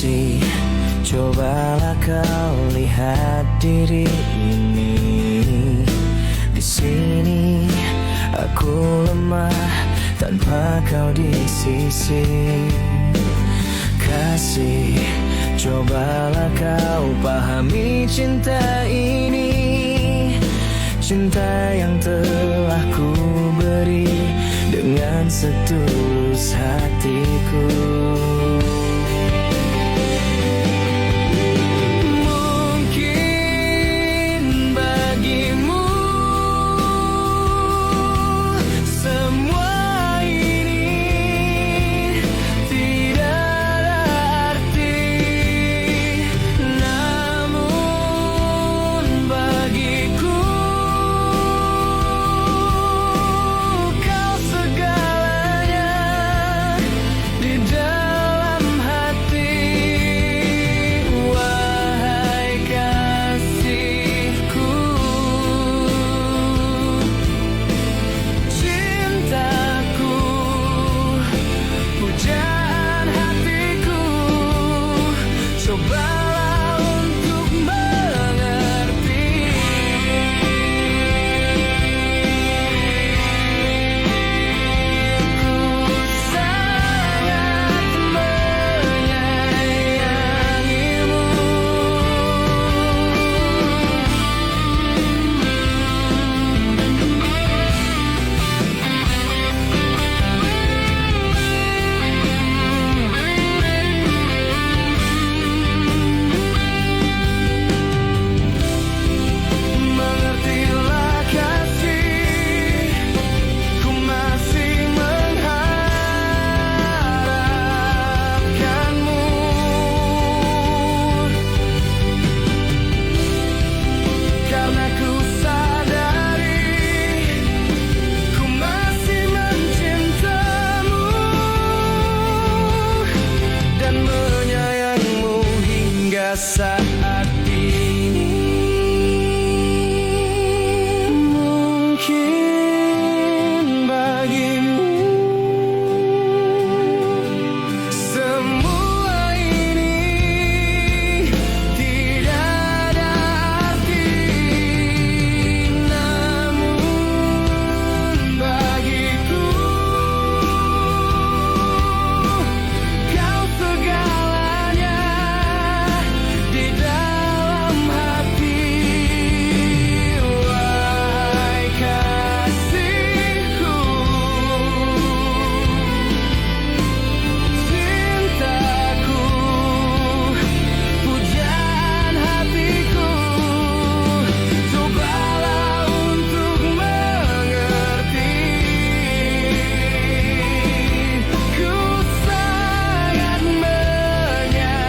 Kasih, cobalah kau lihat diri ini. Di sini aku lemah tanpa kau di sisi. Kasih, cobalah kau pahami cinta ini. Cinta yang telah ku beri dengan setulus hatiku. Saat ini mungkin bagimu semua ini tidak ada arti, namun bagiku kau segalanya di dalam hati. Wahai kasihku, cintaku, pujaan hatiku, cobalah untuk mengerti. Ku sangat menyayangimu.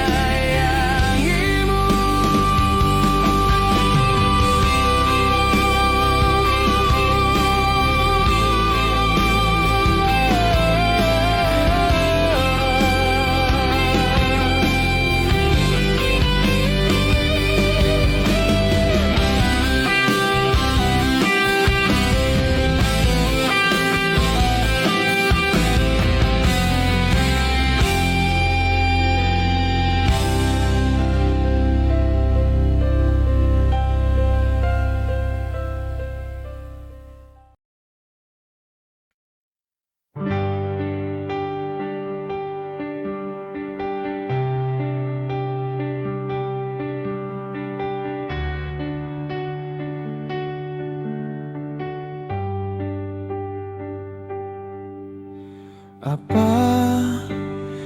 Apa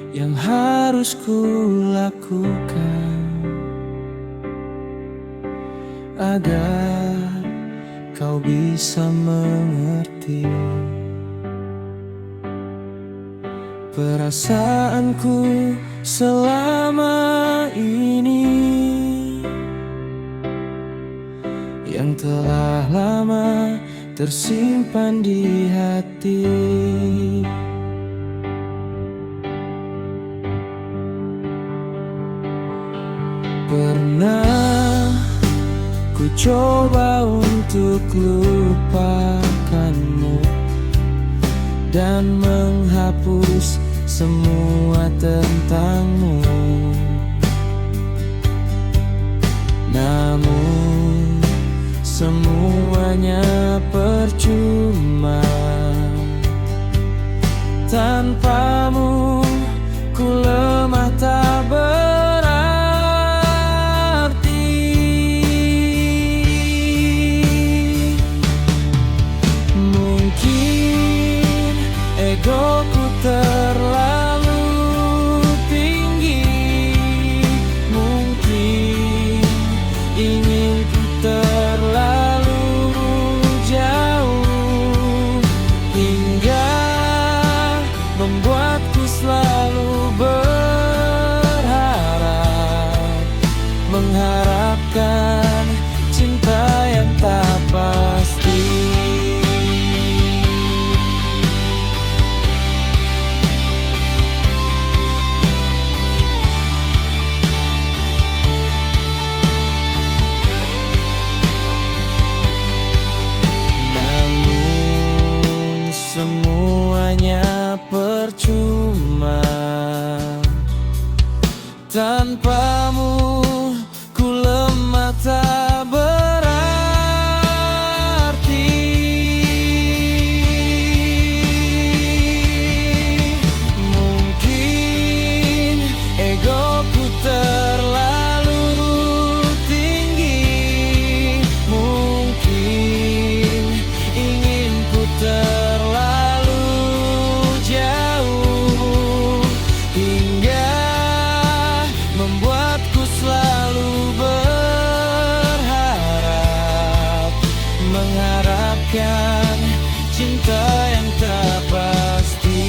yang harus ku lakukan agar kau bisa mengerti perasaanku selama ini yang telah lama tersimpan di hati. Pernah ku coba untuk lupakanmu dan menghapus semua tentangmu. Namun semuanya percuma. Tanpamu ku lemah tak berarti. Mungkin egoku terlalu tinggi, mungkin inginku terlalu jauh, hingga membuatku selalu berharap, mengharapkan cinta yang tak pasti. Namun semuanya percuma. Tanpamu ku lemah tak berarti. Mungkin egoku terlalu tinggi, mungkin inginku terlalu jauh, hingga membuatku selalu berharap, mengharapkan cinta yang tak pasti.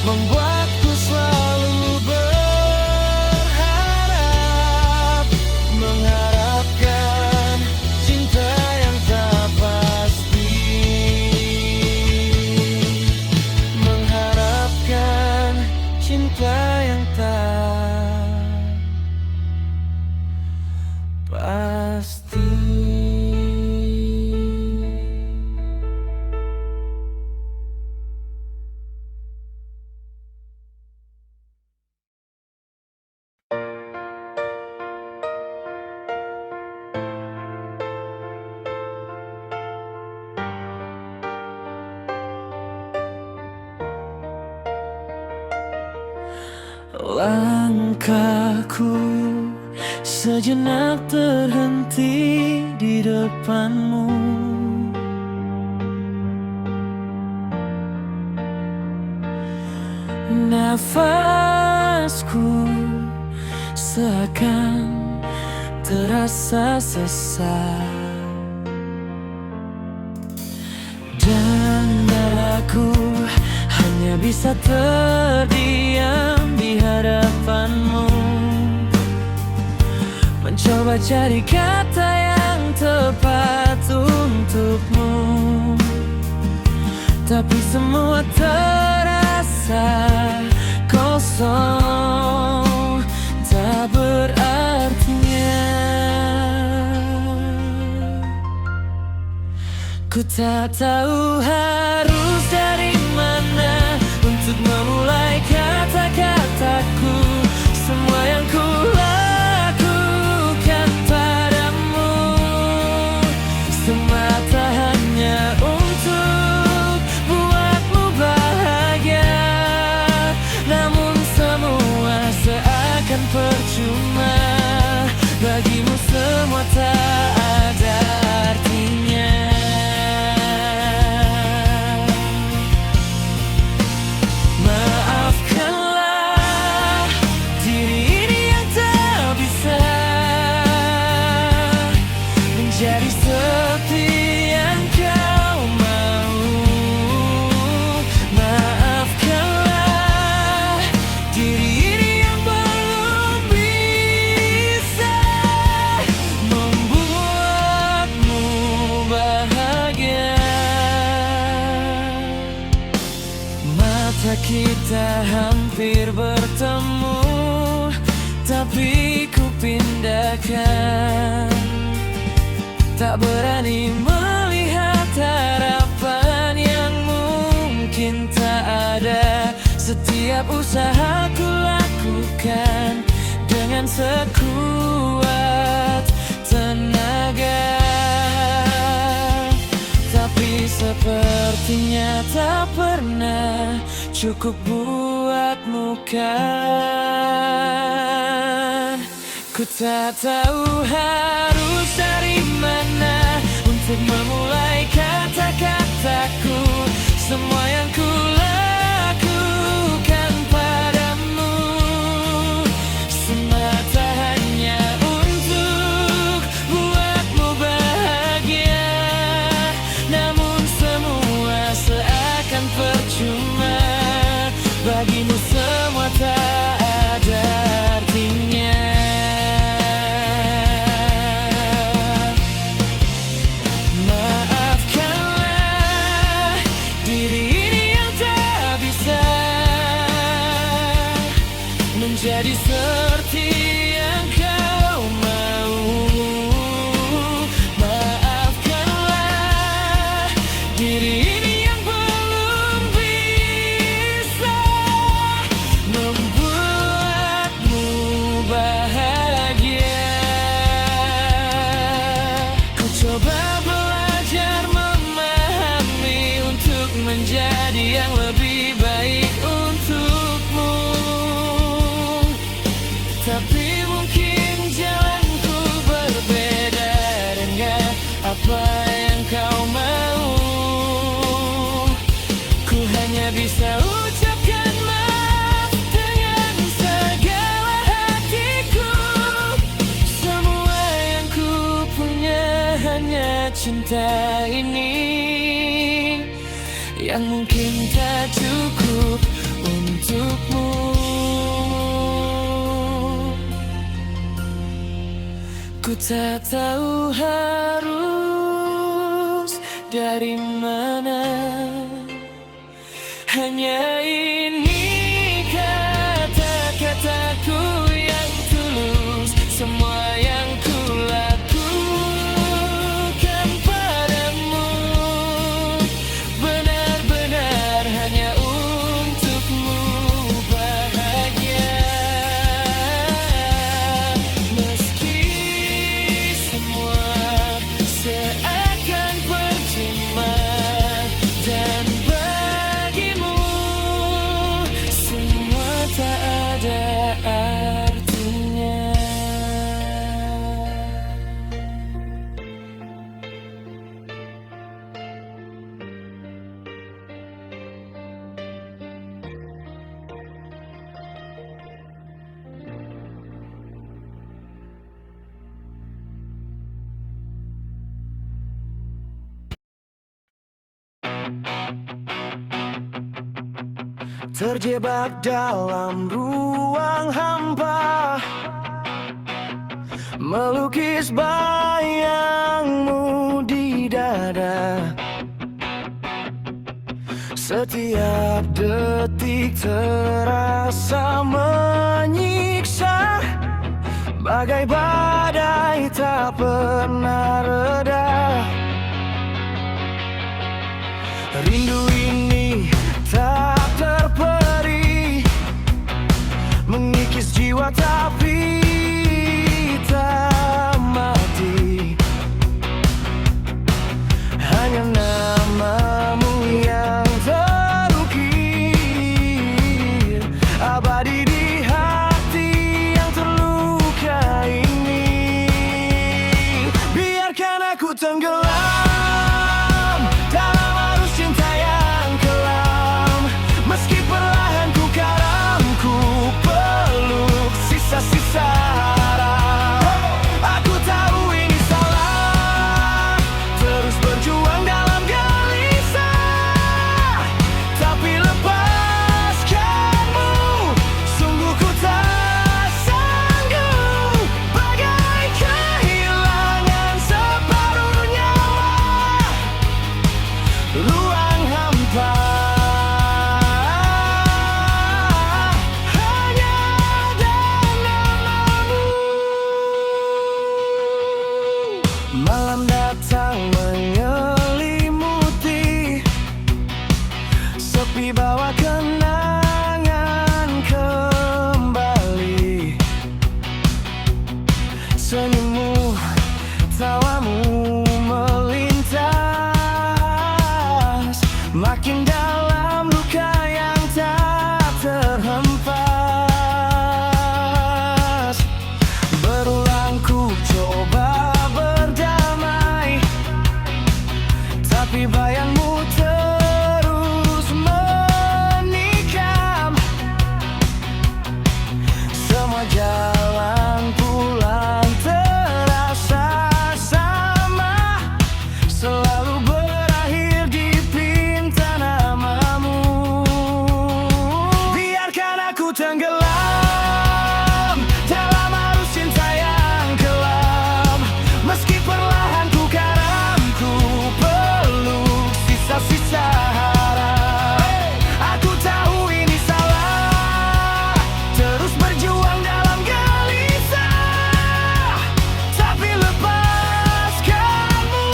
Membuatku selalu berharap, mengharapkan cinta yang tak pasti, mengharapkan cinta yang tak pasti. Langkahku sejenak terhenti di depanmu. Nafasku seakan terasa sesak, dan dadaku hanya bisa terdiam di hadapanmu, mencoba cari kata yang tepat untukmu, tapi semua terasa kosong, tak berartinya. Ku tak tahu harus dari mana untuk memulai kata-kataku. Semua yang ku lakukan padamu semata hanya untuk buatmu bahagia. Namun semua seakan percuma, bagimu semua tak ada Kita hampir bertemu, tapi ku pindahkan. Tak berani melihat harapan yang mungkin tak ada. Setiap usaha ku lakukan dengan sekuat tenaga, tapi sepertinya tak pernah cukup buatmu kan. Ku tak tahu harus dari mana untuk memulai kata-kataku. Semua yang ku lakukan padamu semata hanya untuk buatmu bahagia. Namun semua seakan percuma, bagimu semua tak ada artinya. Maafkanlah diri ini yang tak bisa menjadi seperti yang kau mau. Maafkanlah diri ini yang belum bisa membuatmu bahagia. Ku coba belajar memahami untuk menjadi yang lebih baik untukmu, tapi mungkin jalanku berbeda dengan apa yang kau mau. Ku hanya bisa ucapkan maaf dengan segala hatiku. Semua yang ku punya hanya cinta ini, yang mungkin tak cukup untukmu. Ku tak tahu harus dari mana. Hanya ini kata-kataku yang tulus. Semua yang ku lakukan padamu benar-benar hanya untukmu bahagia. Meski semua seakan percuma, dan bagimu semua tak ada artinya. Terjebak dalam ruang hampa, melukis bayangmu di dada. Setiap detik terasa menyiksa, bagai badai tak pernah reda. Rindu ini tak terperi, mengikis jiwa tapi tak mati. Hanya namamu yang terukir abadi di hati yang terluka ini. Biarkan aku tenggelam dalam arus cinta yang kelam. Meski perlahan ku karam, ku peluk sisa-sisa harap. Aku tahu ini salah, terus berjuang dalam gelisah. Tapi lepaskanmu, sungguh ku tak sanggup. Bagai kehilangan separuh nyawa. Malam datang menyelimuti, sepi bawa kenangan kembali. Senyummu, tawamu melintas, makin dalam luka yang tak terhempas. Berulang ku coba berdamai, tapi bayangmu terus menikam. Semua jalan pulang terasa sama, selalu berakhir di pinta namamu. Biarkan aku tenggelam dalam arus cinta yang kelam, meski perlahan ku karam, ku peluk sisa-sisa harap. Aku tahu ini salah, terus berjuang dalam gelisah, tapi lepaskanmu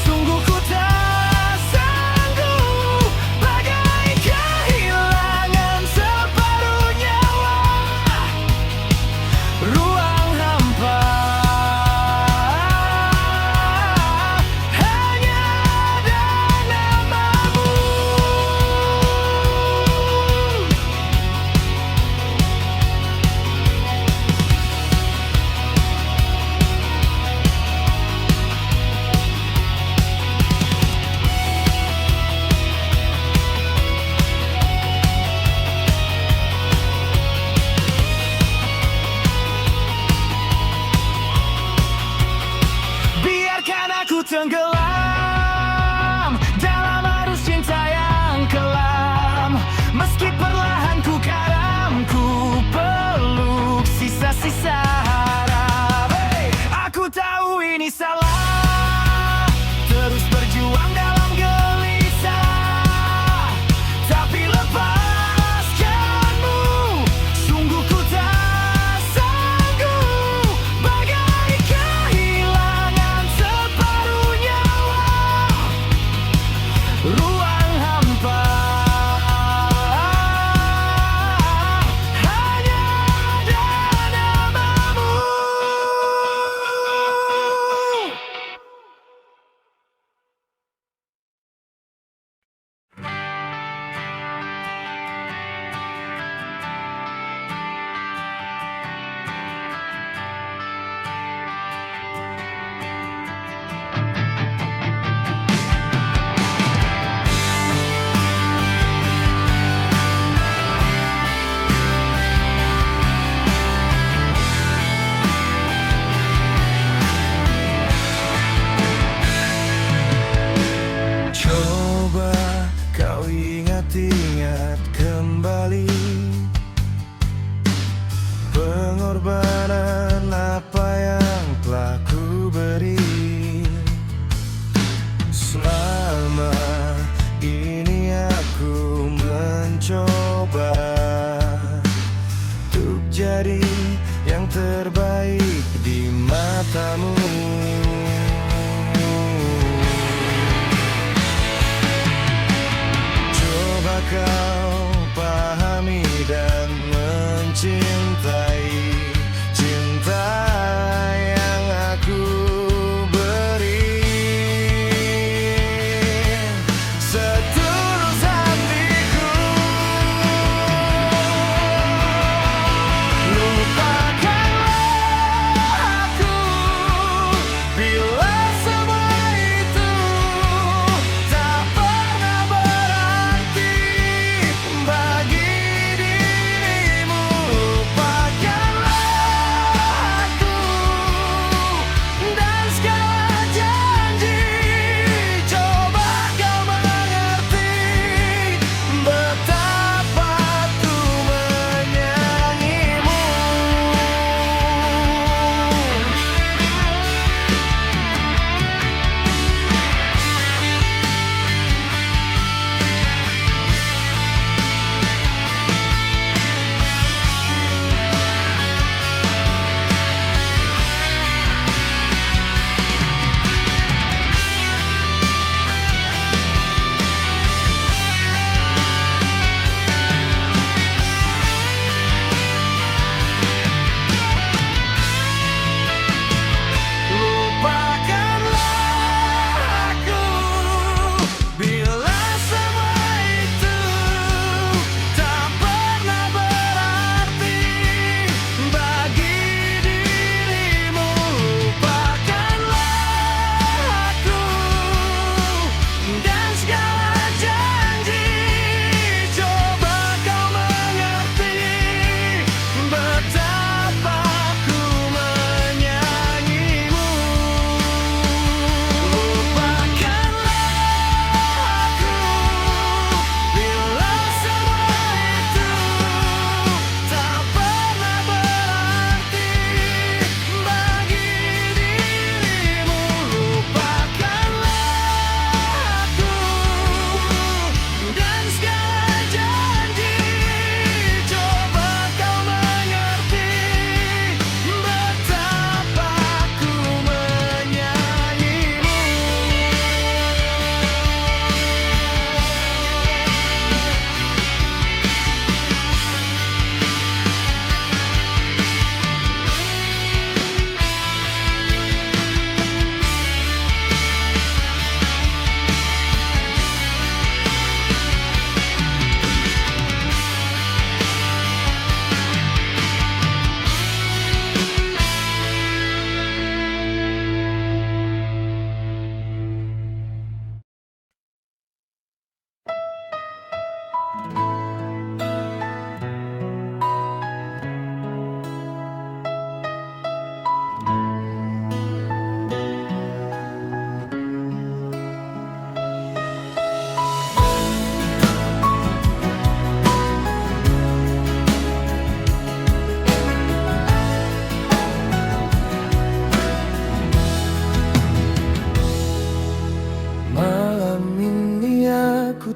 sungguh ku tak sanggup, bagai kehilangan separuh nyawa. Ruang hampa, hanya ada namamu. Biarkan aku tenggelam dalam arus cinta yang kelam, meski perlahan ku karam, ku peluk sisa-sisa harap. Aku tahu ini salah, terus berjuang dalam gelisah, tapi lepaskanmu sungguh ku tak sanggup, bagai kehilangan separuh nyawa. Ruang hampa, hanya ada namamu.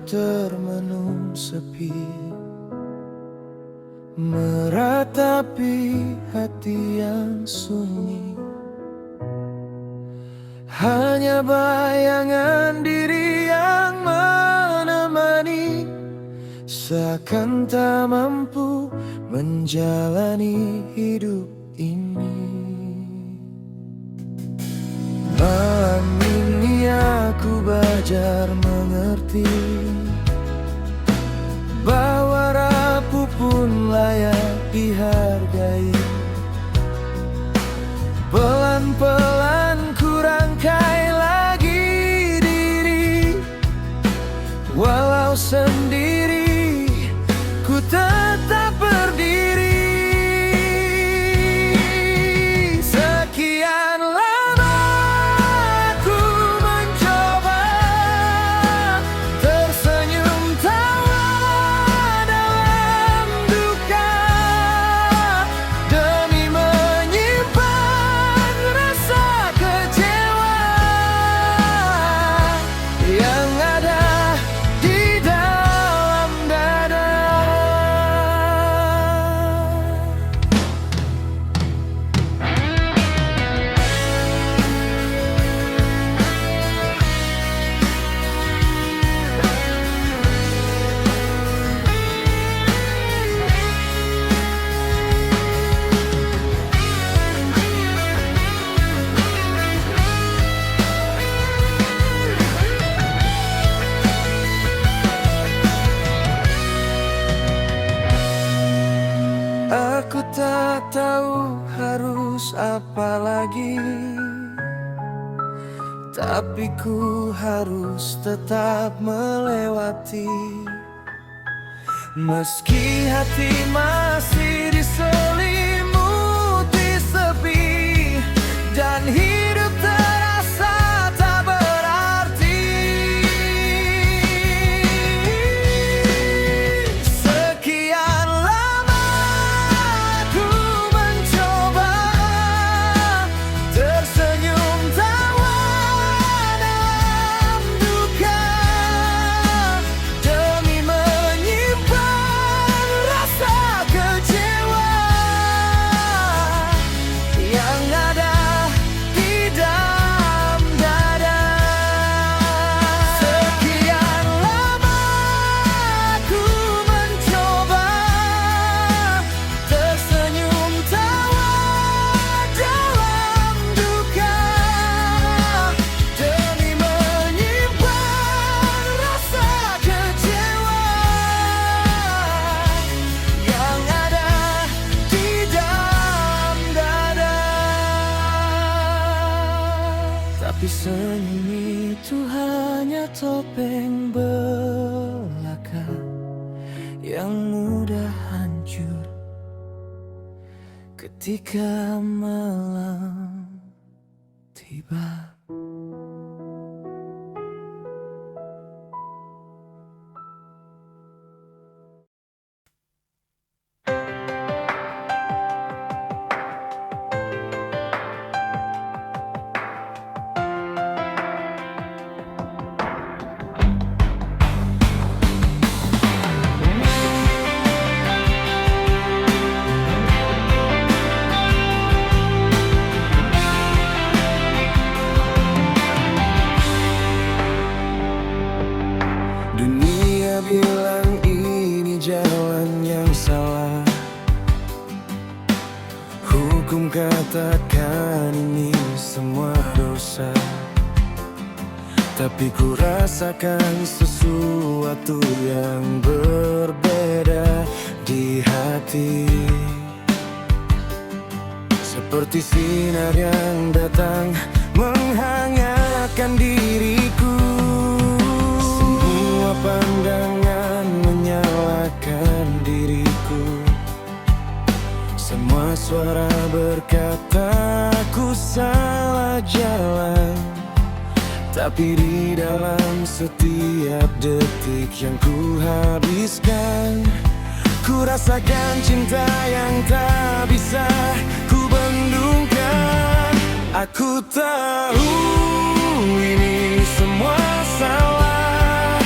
termenung sepi, meratapi hati yang sunyi. Hanya bayangan diri yang menemani, seakan tak mampu menjalani hidup ini. Malam ini aku belajar mengerti bahwa rapuh pun layak dihargai. Pelan-pelan ku rangkai lagi diri, walau sendiri ku tetap berdiri. Sekian lama ku mencoba tersenyum tawa dalam duka, demi menyimpan rasa kecewa yang ada di dalam dada. Aku tak tahu harus apa lagi, tapi ku harus tetap melewati. Meski hati masih diselimuti sepi, dan hidup terasa tak berarti. Sekian lama ku mencoba tersenyum tawa dalam duka, demi menyimpan rasa kecewa yang ada di dalam dada. Sekian lama ku mencoba tersenyum tawa dalam duka, demi menyimpan rasa kecewa yang ada di dalam dada. Tapi senyum itu hanya topeng belaka yang mudah hancur ketika malam tiba. Dunia bilang ini jalan yang salah, hukum katakan ini semua dosa. Tapi ku rasakan sesuatu yang berbeda di hati, seperti sinar yang datang menghangatkan diriku. Semua pandangan menyalahkan diriku, semua suara berkata ku salah jalan. Tapi di dalam setiap detik yang ku habiskan, ku rasakan cinta yang tak bisa ku bendungkan. Aku tahu ini semua salah,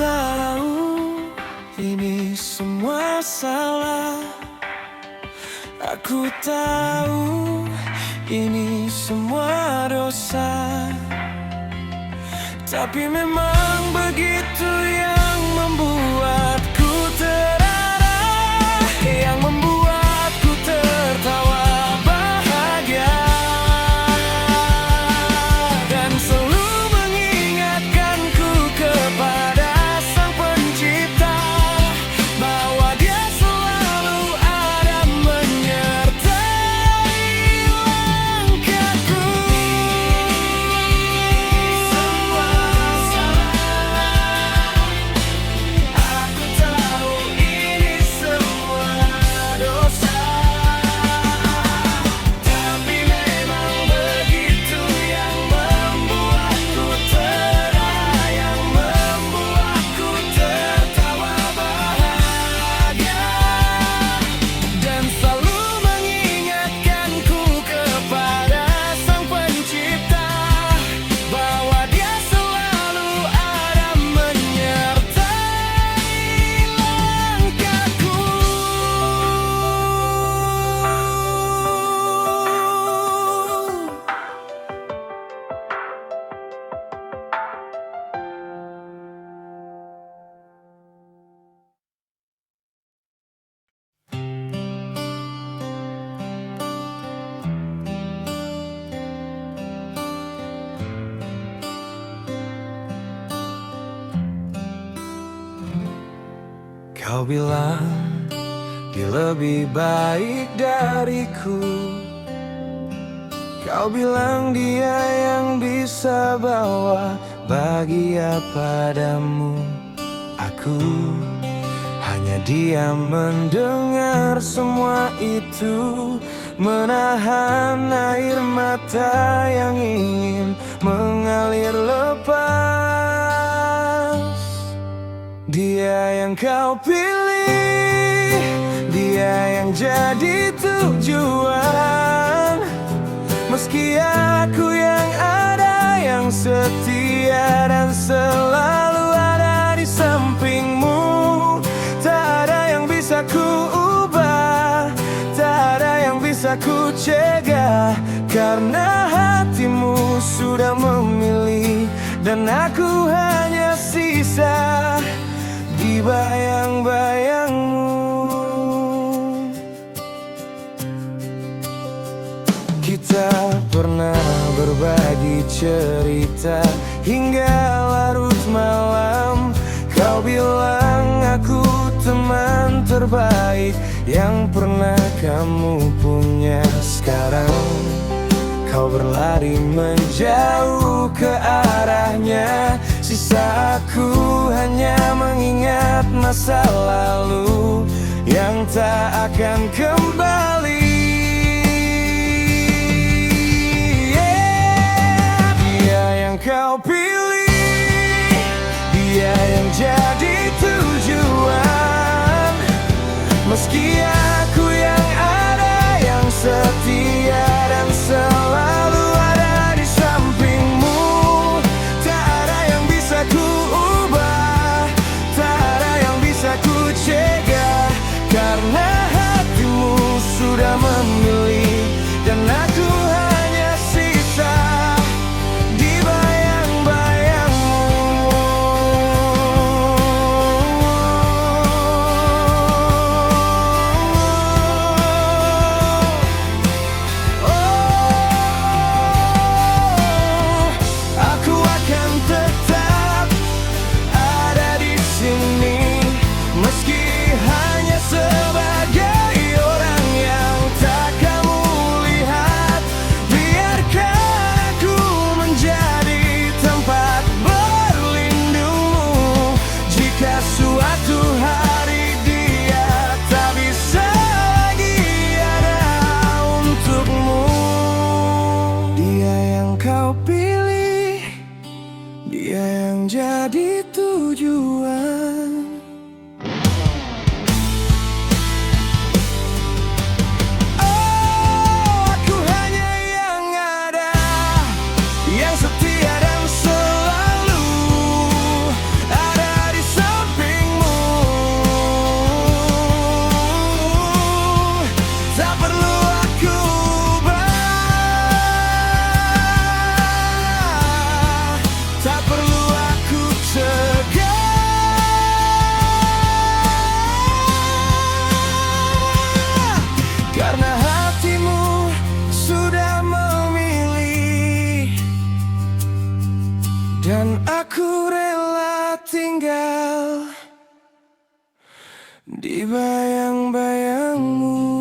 tahu ini semua salah. Aku tahu ini semua dosa. Tapi memang begitu yang membuatku terarah, yang membuatku tertawa bahagia, dan selalu mengingatkanku kepada Sang Pencipta, bahwa Dia selalu ada menyertai langkahku. Semua salah, aku tahu ini semua dosa. Tapi memang begitu yang membuatku terarah, yang membuatku tertawa bahagia, dan selalu mengingatkanku kepada Sang Pencipta, bahwa Dia selalu ada menyertai langkahku. Kau bilang dia lebih baik dariku. Kau bilang dia yang bisa bawa bahagia padamu. Aku hanya diam mendengar semua itu, menahan air mata yang ingin mengalir lepas. Dia yang kau pilih, dia yang jadi tujuan. Meski aku yang ada, yang setia dan selalu ada di sampingmu. Tak ada yang bisa ku ubah, tak ada yang bisa ku cegah, karena hatimu sudah memilih, dan aku hanya sisa di bayang-bayangmu. Kita pernah berbagi cerita hingga larut malam. Kau bilang aku teman terbaik yang pernah kamu punya. Sekarang kau berlari menjauh ke arahnya. Sisa aku hanya mengingat masa lalu yang tak akan kembali. Dia yang kau pilih, dia yang jadi tujuan. Meski aku yang ada, yang setia dan selalu ada di sampingmu. Tak ada yang bisa ku ubah, tak ada yang bisa ku cegah, karena hatimu sudah memilih, dan aku hanya sisa di bayang-bayangmu. Aku akan tetap ada di sini, meski hanya sebagai orang yang tak kamu lihat. Biarkan aku menjadi tempat berlindungmu, jika suatu hari dia tak bisa lagi ada untukmu. Dia yang kau pilih, dia yang jadi tujuan. Oh, aku hanya yang ada, yang setia dan selalu ada di sana. Aku rela tinggal di bayang-bayangmu.